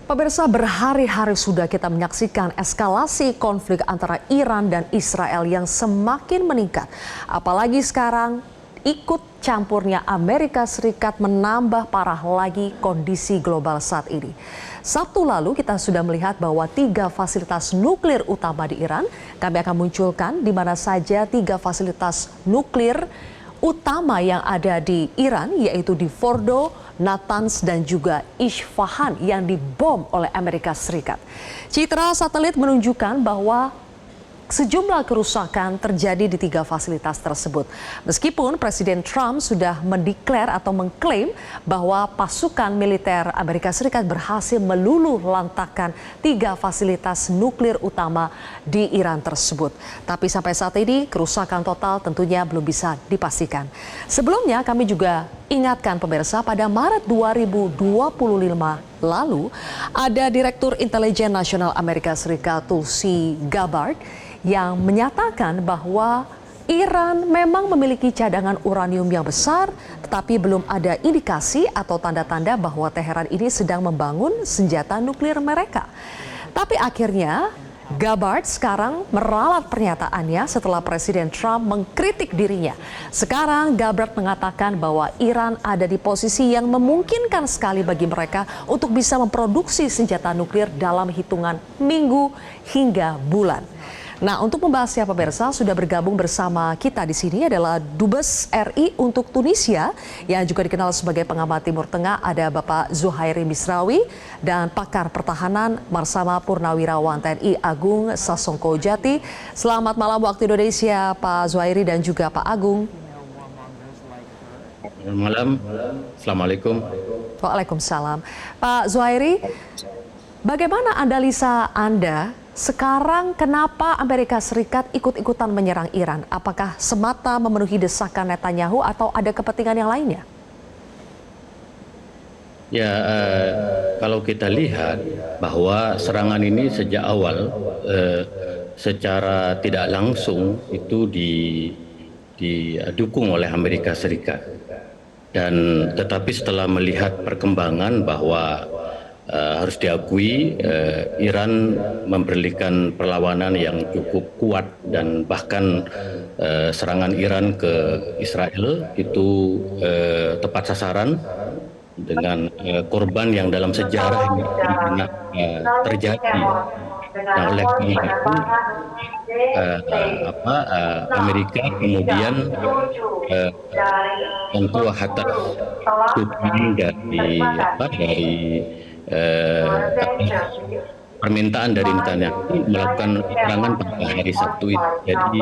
Pemirsa, berhari-hari sudah kita menyaksikan eskalasi konflik antara Iran dan Israel yang semakin meningkat. Apalagi sekarang ikut campurnya Amerika Serikat menambah parah lagi kondisi global saat ini. Sabtu lalu kita sudah melihat bahwa 3 fasilitas nuklir utama di Iran, kami akan munculkan di mana saja 3 fasilitas nuklir utama yang ada di Iran, yaitu di Fordo, Natanz, dan juga Isfahan yang dibom oleh Amerika Serikat. Citra satelit menunjukkan bahwa sejumlah kerusakan terjadi di 3 fasilitas tersebut. Meskipun Presiden Trump sudah mendeklar atau mengklaim bahwa pasukan militer Amerika Serikat berhasil meluluh lantakan 3 fasilitas nuklir utama di Iran tersebut. Tapi sampai saat ini kerusakan total tentunya belum bisa dipastikan. Sebelumnya kami juga ingatkan pemirsa, pada Maret 2025 lalu ada Direktur Intelijen Nasional Amerika Serikat Tulsi Gabbard yang menyatakan bahwa Iran memang memiliki cadangan uranium yang besar, tetapi belum ada indikasi atau tanda-tanda bahwa Teheran ini sedang membangun senjata nuklir mereka. Tapi akhirnya Gabbard sekarang meralat pernyataannya setelah Presiden Trump mengkritik dirinya. Sekarang Gabbard mengatakan bahwa Iran ada di posisi yang memungkinkan sekali bagi mereka untuk bisa memproduksi senjata nuklir dalam hitungan minggu hingga bulan. Nah, untuk membahasnya pemirsa, sudah bergabung bersama kita di sini adalah Dubes RI untuk Tunisia yang juga dikenal sebagai pengamat Timur Tengah, ada Bapak Zuhairi Misrawi, dan pakar pertahanan Marsama Purnawirawan TNI Agung Sasongko Jati. Selamat malam waktu Indonesia Pak Zuhairi dan juga Pak Agung. Selamat malam, Assalamualaikum. Waalaikumsalam. Pak Zuhairi, bagaimana analisa Anda sekarang, kenapa Amerika Serikat ikut-ikutan menyerang Iran? Apakah semata memenuhi desakan Netanyahu atau ada kepentingan yang lainnya? Ya, kalau kita lihat bahwa serangan ini sejak awal secara tidak langsung itu didukung oleh Amerika Serikat. Dan tetapi setelah melihat perkembangan bahwa harus diakui Iran memberikan perlawanan yang cukup kuat, dan bahkan serangan Iran ke Israel itu tepat sasaran dengan korban yang dalam sejarah ini pernah terjadi. Nah, oleh karena itu Amerika kemudian tentu atas dukungan dari permintaan dari Netanyahu melakukan serangan pada hari Sabtu itu. Jadi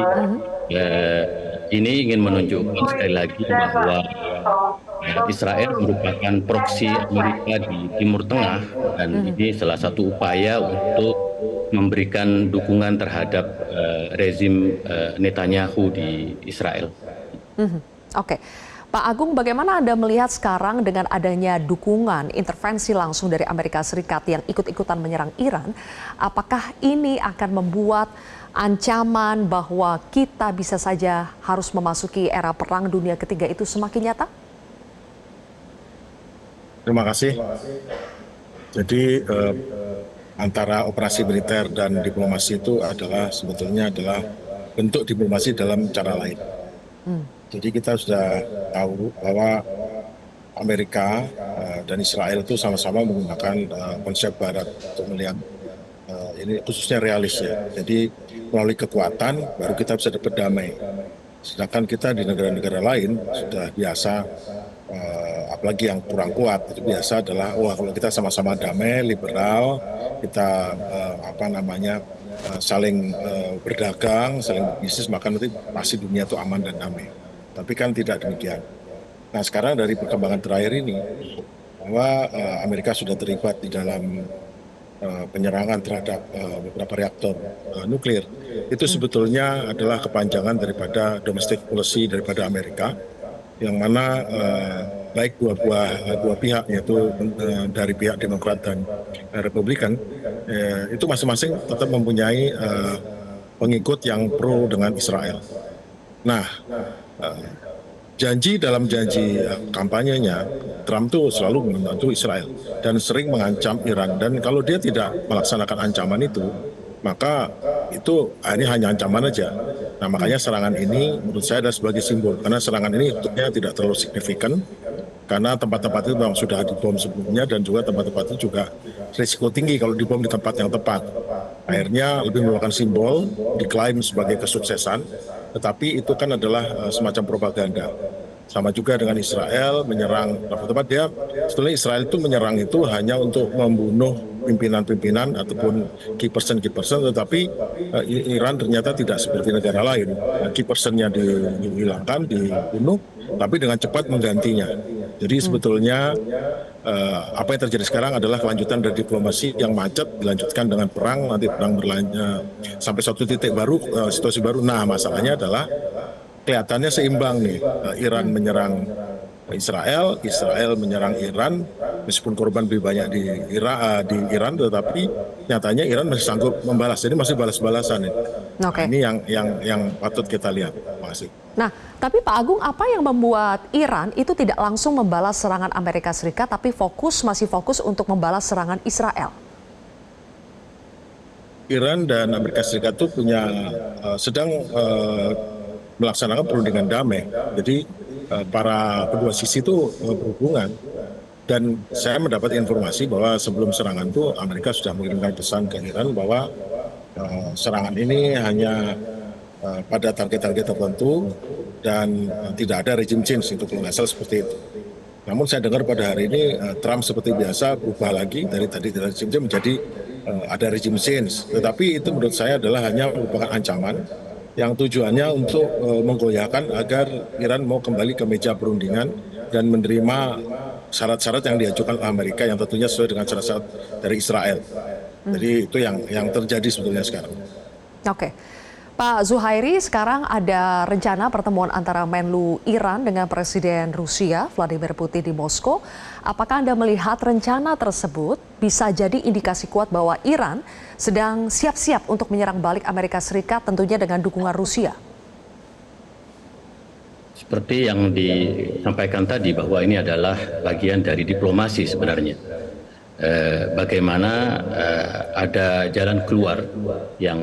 ini ingin menunjukkan sekali lagi bahwa Israel merupakan proksi Amerika di Timur Tengah, dan ini salah satu upaya untuk memberikan dukungan terhadap rezim Netanyahu di Israel. Oke. Pak Agung, bagaimana Anda melihat sekarang dengan adanya dukungan intervensi langsung dari Amerika Serikat yang ikut-ikutan menyerang Iran? Apakah ini akan membuat ancaman bahwa kita bisa saja harus memasuki era perang dunia ketiga itu semakin nyata? Terima kasih. Jadi antara operasi militer dan diplomasi itu sebetulnya adalah bentuk diplomasi dalam cara lain. Jadi kita sudah tahu bahwa Amerika dan Israel itu sama-sama menggunakan konsep Barat untuk melihat ini khususnya realis ya. Jadi melalui kekuatan baru kita bisa dapat damai. Sedangkan kita di negara-negara lain sudah biasa, apalagi yang kurang kuat, itu biasa adalah kalau kita sama-sama damai, liberal, kita saling berdagang, saling berbisnis, maka nanti pasti dunia itu aman dan damai. Tapi kan tidak demikian. Nah, sekarang dari perkembangan terakhir ini, bahwa Amerika sudah terlibat di dalam penyerangan terhadap beberapa reaktor nuklir, itu sebetulnya adalah kepanjangan daripada domestic policy daripada Amerika, yang mana baik dua pihak, yaitu dari pihak Demokrat dan Republikan, itu masing-masing tetap mempunyai pengikut yang pro dengan Israel. Nah, dalam janji kampanyenya, Trump tuh selalu membantu Israel dan sering mengancam Iran. Dan kalau dia tidak melaksanakan ancaman itu, maka itu ini hanya ancaman aja. Nah, makanya serangan ini menurut saya adalah sebagai simbol, karena serangan ini tentunya tidak terlalu signifikan, karena tempat-tempat itu memang sudah dibom sebelumnya, dan juga tempat-tempat itu juga risiko tinggi kalau dibom di tempat yang tepat. Akhirnya lebih merupakan simbol, diklaim sebagai kesuksesan, tetapi itu kan adalah semacam propaganda. Sama juga dengan Israel menyerang, tempat dia sebetulnya Israel itu menyerang itu hanya untuk membunuh pimpinan-pimpinan ataupun key person, tetapi Iran ternyata tidak seperti negara lain. Key personnya dihilangkan, dibunuh, tapi dengan cepat menggantinya. Jadi sebetulnya apa yang terjadi sekarang adalah kelanjutan dari diplomasi yang macet, dilanjutkan dengan perang, nanti perang berlanjut sampai suatu titik baru, situasi baru. Nah, masalahnya adalah kelihatannya seimbang nih, Iran menyerang Israel, Israel menyerang Iran, meskipun korban lebih banyak di Iran, tetapi nyatanya Iran masih sanggup membalas, jadi masih balas-balasan nih. Oke. Nah, ini yang patut kita lihat, masih. Nah, tapi Pak Agung, apa yang membuat Iran itu tidak langsung membalas serangan Amerika Serikat, tapi masih fokus untuk membalas serangan Israel? Iran dan Amerika Serikat itu sedang melaksanakan perundingan damai. Jadi para kedua sisi itu berhubungan. Dan saya mendapat informasi bahwa sebelum serangan itu Amerika sudah mengirimkan pesan ke Iran bahwa serangan ini hanya pada target-target tertentu dan tidak ada regime change, itu kalau nggak salah seperti itu. Namun saya dengar pada hari ini Trump seperti biasa berubah lagi dari regime change menjadi ada regime change. Tetapi itu menurut saya adalah hanya merupakan ancaman yang tujuannya untuk menggoyahkan agar Iran mau kembali ke meja perundingan dan menerima syarat-syarat yang diajukan oleh Amerika yang tentunya sesuai dengan syarat-syarat dari Israel. Jadi itu yang terjadi sebetulnya sekarang. Oke. Pak Zuhairi, sekarang ada rencana pertemuan antara Menlu Iran dengan Presiden Rusia Vladimir Putin di Moskow. Apakah Anda melihat rencana tersebut bisa jadi indikasi kuat bahwa Iran sedang siap-siap untuk menyerang balik Amerika Serikat, tentunya dengan dukungan Rusia? Seperti yang disampaikan tadi, bahwa ini adalah bagian dari diplomasi sebenarnya. Bagaimana ada jalan keluar yang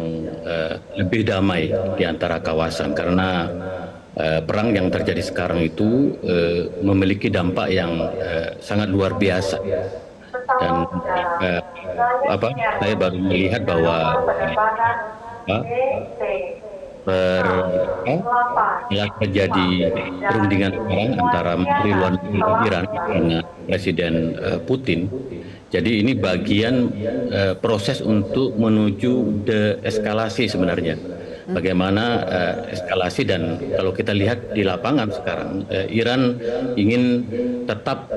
lebih damai di antara kawasan, karena perang yang terjadi sekarang itu memiliki dampak yang sangat luar biasa. Dan saya baru melihat bahwa telah terjadi perundingan sekarang antara Menteri Luar Negeri Iran dengan Presiden Putin. Jadi ini bagian proses untuk menuju deeskalasi sebenarnya. Bagaimana eskalasi, dan kalau kita lihat di lapangan sekarang, Iran ingin tetap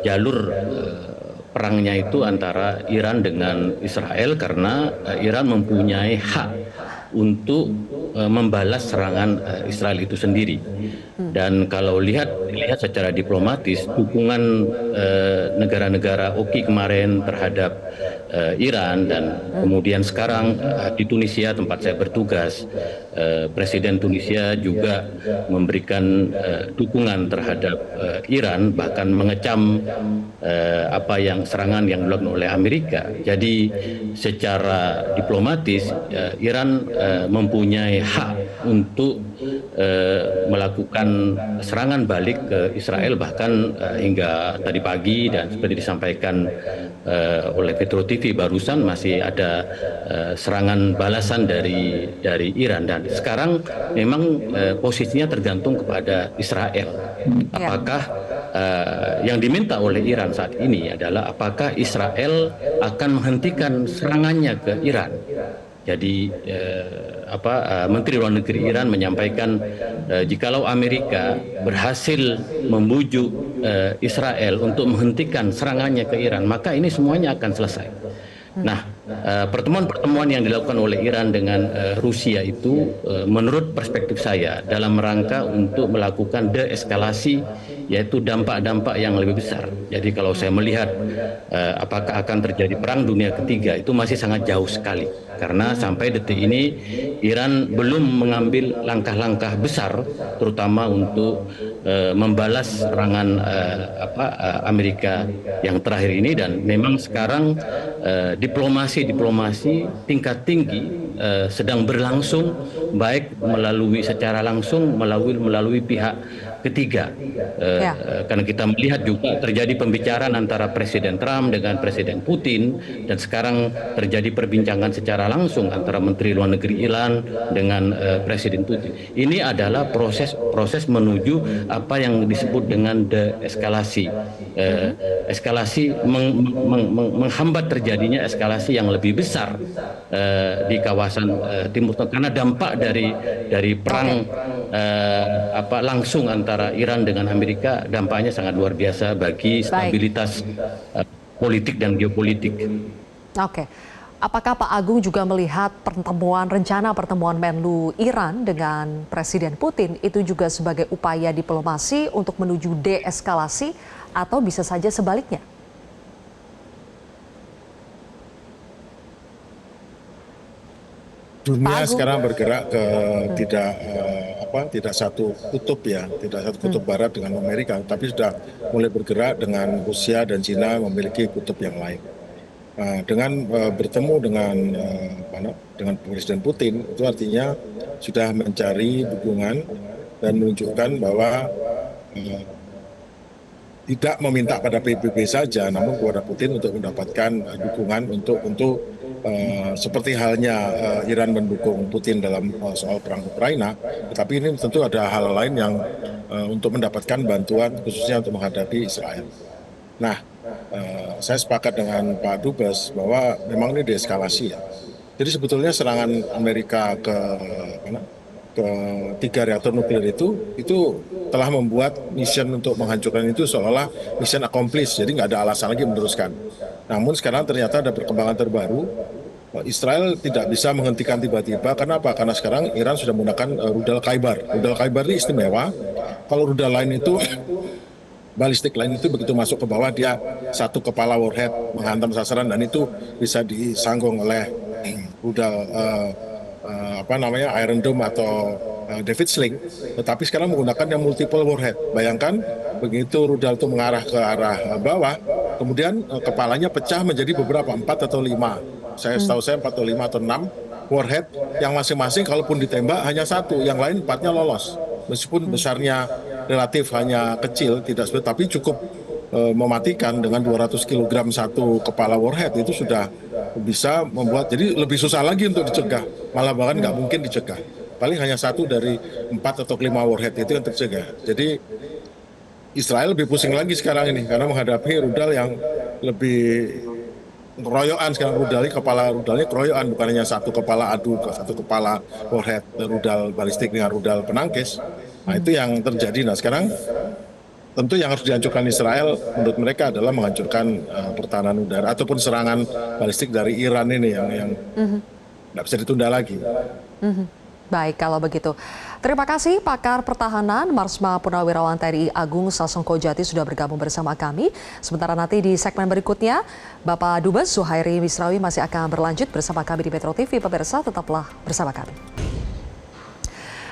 jalur perangnya itu antara Iran dengan Israel, karena Iran mempunyai hak untuk membalas serangan Israel itu sendiri. Dan kalau lihat secara diplomatis, dukungan negara-negara OKI kemarin terhadap Iran, dan kemudian sekarang di Tunisia tempat saya bertugas, Presiden Tunisia juga memberikan dukungan terhadap Iran, bahkan mengecam serangan yang dilakukan oleh Amerika. Jadi secara diplomatis Iran mempunyai hak untuk melakukan serangan balik ke Israel, bahkan hingga tadi pagi, dan seperti disampaikan oleh Petro TV barusan, masih ada serangan balasan dari Iran. Dan sekarang memang posisinya tergantung kepada Israel. Apakah yang diminta oleh Iran saat ini adalah apakah Israel akan menghentikan serangannya ke Iran. Jadi Menteri Luar Negeri Iran menyampaikan jikalau Amerika berhasil membujuk Israel untuk menghentikan serangannya ke Iran, maka ini semuanya akan selesai. Nah, pertemuan-pertemuan yang dilakukan oleh Iran dengan Rusia itu menurut perspektif saya dalam rangka untuk melakukan deeskalasi yaitu dampak-dampak yang lebih besar. Jadi kalau saya melihat apakah akan terjadi perang dunia ketiga, itu masih sangat jauh sekali. Karena sampai detik ini Iran belum mengambil langkah-langkah besar, terutama untuk membalas serangan Amerika yang terakhir ini. Dan memang sekarang diplomasi tingkat tinggi sedang berlangsung, baik melalui secara langsung melalui pihak ketiga. Karena kita melihat juga terjadi pembicaraan antara Presiden Trump dengan Presiden Putin, dan sekarang terjadi perbincangan secara langsung antara Menteri Luar Negeri Iran dengan Presiden Putin. Ini adalah proses menuju apa yang disebut dengan deeskalasi. Eskalasi menghambat terjadinya eskalasi yang lebih besar di kawasan Timur Tengah, karena dampak dari perang langsung antara Iran dengan Amerika, dampaknya sangat luar biasa bagi stabilitas politik dan geopolitik. Oke. Apakah Pak Agung juga melihat rencana pertemuan Menlu Iran dengan Presiden Putin itu juga sebagai upaya diplomasi untuk menuju deeskalasi, atau bisa saja sebaliknya? Dunia sekarang bergerak ke tidak satu kutub ya, tidak satu kutub barat dengan Amerika, tapi sudah mulai bergerak dengan Rusia dan Cina memiliki kutub yang lain. Dengan bertemu dengan Presiden Putin, itu artinya sudah mencari dukungan dan menunjukkan bahwa tidak meminta pada PBB saja, namun kepada Putin untuk mendapatkan dukungan untuk seperti halnya Iran mendukung Putin dalam soal perang Ukraina, tetapi ini tentu ada hal lain yang untuk mendapatkan bantuan khususnya untuk menghadapi Israel. Nah, saya sepakat dengan Pak Dubes bahwa memang ini deeskalasi ya. Jadi sebetulnya serangan Amerika ke 3 reaktor nuklir itu telah membuat mission untuk menghancurkan itu seolah-olah mission accomplished, jadi nggak ada alasan lagi meneruskan. Namun sekarang ternyata ada perkembangan terbaru, Israel tidak bisa menghentikan tiba-tiba. Kenapa? Karena sekarang Iran sudah menggunakan rudal Khaibar. Rudal Khaibar ini istimewa. Kalau rudal lain itu, balistik lain itu begitu masuk ke bawah, dia satu kepala warhead menghantam sasaran, dan itu bisa disanggung oleh rudal Iron Dome atau David Sling. Tetapi sekarang menggunakan yang multiple warhead. Bayangkan begitu rudal itu mengarah ke arah bawah, kemudian kepalanya pecah menjadi beberapa, 4 atau 5. Setahu saya 4 atau 5 atau 6 warhead yang masing-masing kalaupun ditembak hanya satu, yang lain 4-nya lolos. Meskipun besarnya relatif hanya kecil, tidak seperti, tapi cukup mematikan. Dengan 200 kg satu kepala warhead itu sudah bisa membuat, jadi lebih susah lagi untuk dicegah, malah bahkan nggak mungkin dicegah. Paling hanya 1 dari 4 atau 5 warhead itu yang tercegah. Jadi Israel lebih pusing lagi sekarang ini karena menghadapi rudal yang lebih keroyokan. Sekarang kepala rudalnya keroyokan, bukan hanya satu kepala adu, satu kepala warhead rudal balistik dengan rudal penangkis. Nah, itu yang terjadi. Nah, sekarang tentu yang harus dihancurkan Israel menurut mereka adalah menghancurkan pertahanan udara ataupun serangan balistik dari Iran ini yang tidak bisa ditunda lagi. Baik, kalau begitu. Terima kasih pakar pertahanan Marsma Purnawirawan TNI Agung Sasongko Jati sudah bergabung bersama kami. Sementara nanti di segmen berikutnya, Bapak Dubes Zuhairi Misrawi masih akan berlanjut bersama kami di Metro TV. Pemirsa, tetaplah bersama kami.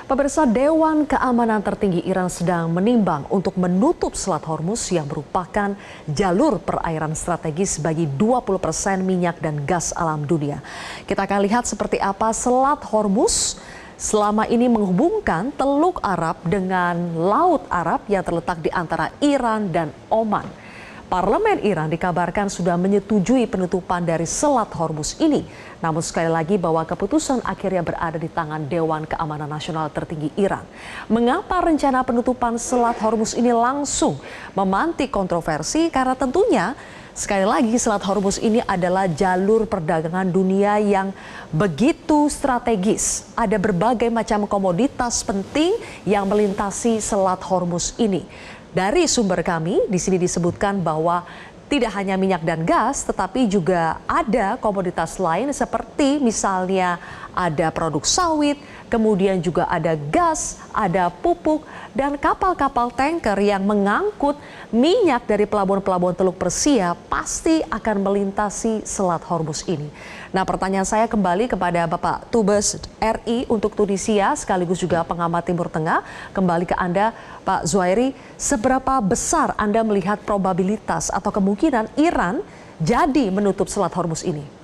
Pemirsa, Dewan Keamanan Tertinggi Iran sedang menimbang untuk menutup Selat Hormuz yang merupakan jalur perairan strategis bagi 20% minyak dan gas alam dunia. Kita akan lihat seperti apa Selat Hormuz selama ini menghubungkan Teluk Arab dengan Laut Arab yang terletak di antara Iran dan Oman. Parlemen Iran dikabarkan sudah menyetujui penutupan dari Selat Hormuz ini. Namun sekali lagi bahwa keputusan akhirnya berada di tangan Dewan Keamanan Nasional Tertinggi Iran. Mengapa rencana penutupan Selat Hormuz ini langsung memantik kontroversi? Karena tentunya sekali lagi Selat Hormuz ini adalah jalur perdagangan dunia yang begitu strategis. Ada berbagai macam komoditas penting yang melintasi Selat Hormuz ini. Dari sumber kami di sini disebutkan bahwa Tidak hanya minyak dan gas, tetapi juga ada komoditas lain seperti misalnya ada produk sawit, kemudian juga ada gas, ada pupuk, dan kapal-kapal tanker yang mengangkut minyak dari pelabuhan-pelabuhan Teluk Persia pasti akan melintasi Selat Hormuz ini. Nah, pertanyaan saya kembali kepada Bapak Dubes RI untuk Tunisia sekaligus juga pengamat Timur Tengah. Kembali ke Anda, Pak Zuhairi, seberapa besar Anda melihat probabilitas atau kemungkinan Iran jadi menutup Selat Hormuz ini?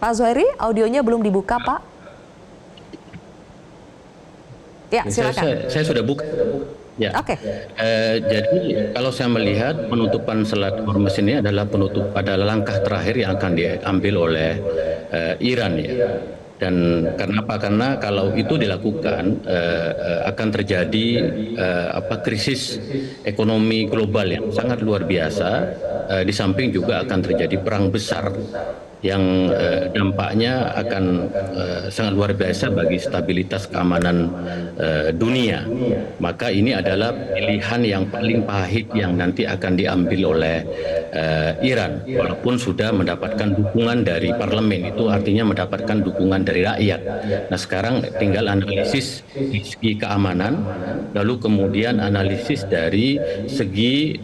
Pak Zuhairi, audionya belum dibuka, Pak. Ya, silakan. Saya sudah buka. Ya. Oke. Jadi kalau saya melihat penutupan Selat Hormuz ini adalah langkah terakhir yang akan diambil oleh Iran ya. Dan kenapa? Karena kalau itu dilakukan akan terjadi krisis ekonomi global yang sangat luar biasa. Di samping juga akan terjadi perang besar yang dampaknya akan sangat luar biasa bagi stabilitas keamanan dunia. Maka ini adalah pilihan yang paling pahit yang nanti akan diambil oleh Iran, walaupun sudah mendapatkan dukungan dari parlemen, itu artinya mendapatkan dukungan dari rakyat. Nah, sekarang tinggal analisis di segi keamanan, lalu kemudian analisis dari segi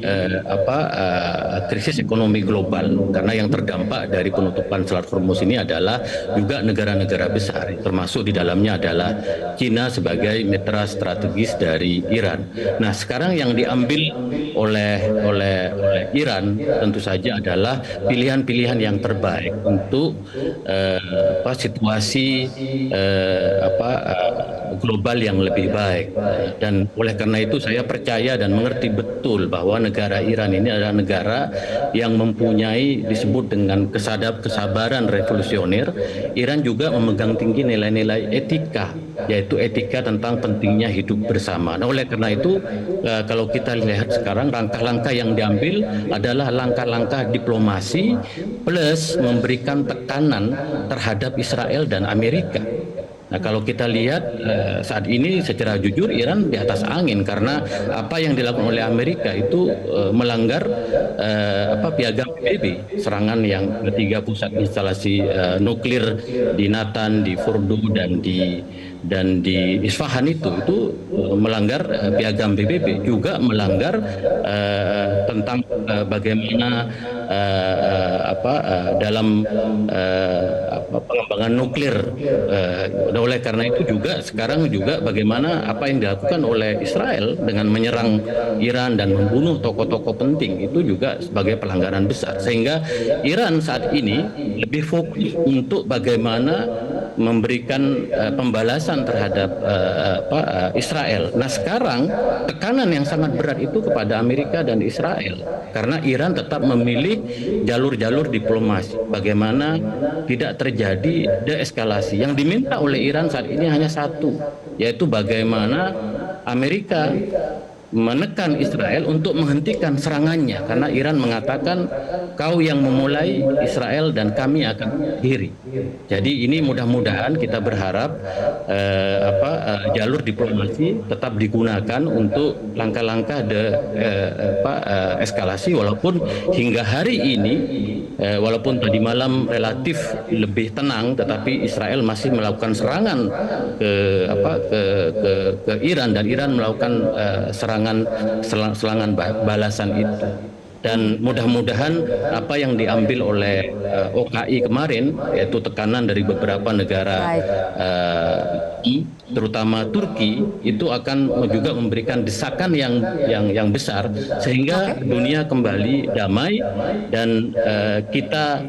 krisis ekonomi global, karena yang terdampak dari penutupan Selat Hormuz ini adalah juga negara-negara besar, termasuk di dalamnya adalah Cina sebagai mitra strategis dari Iran. Nah, sekarang yang diambil oleh Iran tentu saja adalah pilihan-pilihan yang terbaik untuk situasi global yang lebih baik. Dan oleh karena itu saya percaya dan mengerti betul bahwa negara Iran ini adalah negara yang mempunyai disebut dengan kesabaran revolusioner. Iran juga memegang tinggi nilai-nilai etika, yaitu etika tentang pentingnya hidup bersama. Nah, oleh karena itu kalau kita lihat sekarang langkah-langkah yang diambil adalah langkah-langkah diplomasi plus memberikan tekanan terhadap Israel dan Amerika. Nah, kalau kita lihat saat ini secara jujur Iran di atas angin karena apa yang dilakukan oleh Amerika itu melanggar piagam PBB, serangan yang ketiga pusat instalasi nuklir di Natan, di Fordo dan di Isfahan itu melanggar piagam PBB, juga melanggar tentang bagaimana dalam pengembangan nuklir. Oleh karena itu juga sekarang juga bagaimana apa yang dilakukan oleh Israel dengan menyerang Iran dan membunuh tokoh-tokoh penting itu juga sebagai pelanggaran besar, sehingga Iran saat ini lebih fokus untuk bagaimana memberikan pembalasan terhadap Israel. Nah, sekarang tekanan yang sangat berat itu kepada Amerika dan Israel karena Iran tetap memilih jalur-jalur diplomasi bagaimana tidak terjadi deeskalasi. Yang diminta oleh Iran saat ini hanya satu, yaitu bagaimana Amerika menekan Israel untuk menghentikan serangannya, karena Iran mengatakan kau yang memulai Israel dan kami akan akhiri. Jadi ini mudah-mudahan kita berharap jalur diplomasi tetap digunakan untuk langkah-langkah eskalasi, walaupun hingga hari ini walaupun tadi malam relatif lebih tenang, tetapi Israel masih melakukan serangan ke Iran, dan Iran melakukan serangan balasan itu. Dan mudah-mudahan apa yang diambil oleh OKI kemarin, yaitu tekanan dari beberapa negara terutama Turki, itu akan juga memberikan desakan yang besar sehingga dunia kembali damai dan kita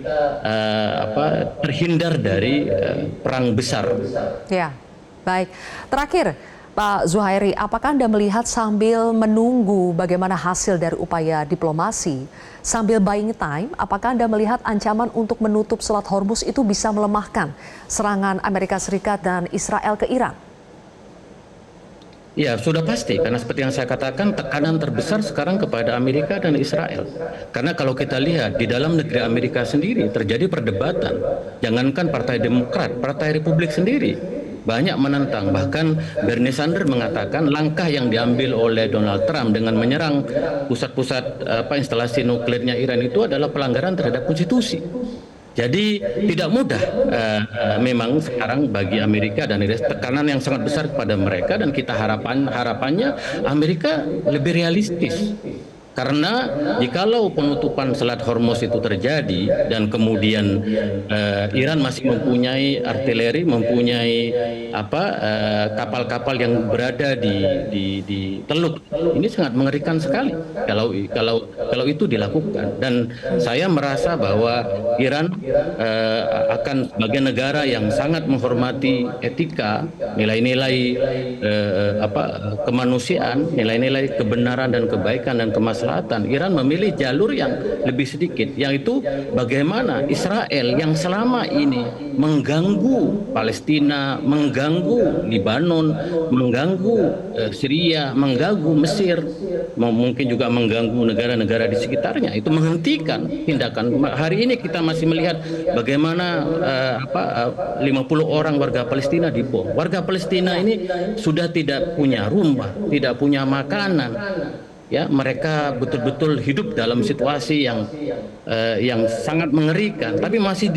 terhindar dari perang besar. Ya, baik. Terakhir, Pak Zuhairi, apakah Anda melihat sambil menunggu bagaimana hasil dari upaya diplomasi, sambil buying time, apakah Anda melihat ancaman untuk menutup Selat Hormuz itu bisa melemahkan serangan Amerika Serikat dan Israel ke Iran? Ya, sudah pasti, karena seperti yang saya katakan, tekanan terbesar sekarang kepada Amerika dan Israel. Karena kalau kita lihat di dalam negeri Amerika sendiri terjadi perdebatan, jangankan Partai Demokrat, Partai Republik sendiri banyak menentang. Bahkan Bernie Sanders mengatakan langkah yang diambil oleh Donald Trump dengan menyerang pusat-pusat instalasi nuklirnya Iran itu adalah pelanggaran terhadap konstitusi. Jadi tidak mudah memang sekarang bagi Amerika dan Inggris, tekanan yang sangat besar kepada mereka, dan kita harapannya Amerika lebih realistis. Karena jikalau penutupan Selat Hormuz itu terjadi dan kemudian Iran masih mempunyai artileri, mempunyai kapal-kapal yang berada di Teluk, ini sangat mengerikan sekali kalau itu dilakukan. Dan saya merasa bahwa Iran akan sebagai negara yang sangat menghormati etika, nilai-nilai kemanusiaan, nilai-nilai kebenaran dan kebaikan dan kemaslahatan. Iran memilih jalur yang lebih sedikit, yaitu bagaimana Israel yang selama ini mengganggu Palestina, mengganggu Libanon, mengganggu Syria, mengganggu Mesir, mungkin juga mengganggu negara-negara di sekitarnya, itu menghentikan tindakan. Hari ini kita masih melihat bagaimana 50 orang warga Palestina dibom. Warga Palestina ini sudah tidak punya rumah, tidak punya makanan. Ya, mereka betul-betul hidup dalam situasi yang sangat mengerikan, tapi masih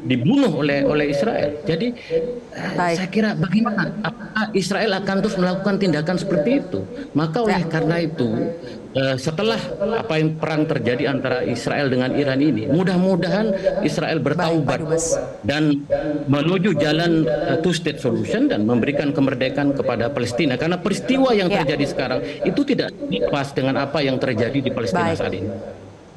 dibunuh oleh Israel. Jadi saya kira bagaimana apakah Israel akan terus melakukan tindakan seperti itu? Maka oleh karena itu setelah perang terjadi antara Israel dengan Iran ini, mudah-mudahan Israel bertaubat dan menuju jalan two-state solution dan memberikan kemerdekaan kepada Palestina, karena peristiwa yang terjadi sekarang itu tidak pas dengan apa yang terjadi di Palestina saat ini.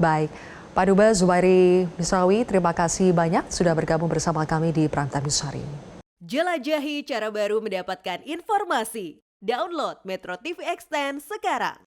Baik, Pak Dubes Zubairi Misrawi, terima kasih banyak sudah bergabung bersama kami di Prime Time News hari ini. Jelajahi cara baru mendapatkan informasi. Download Metro TV Extend sekarang.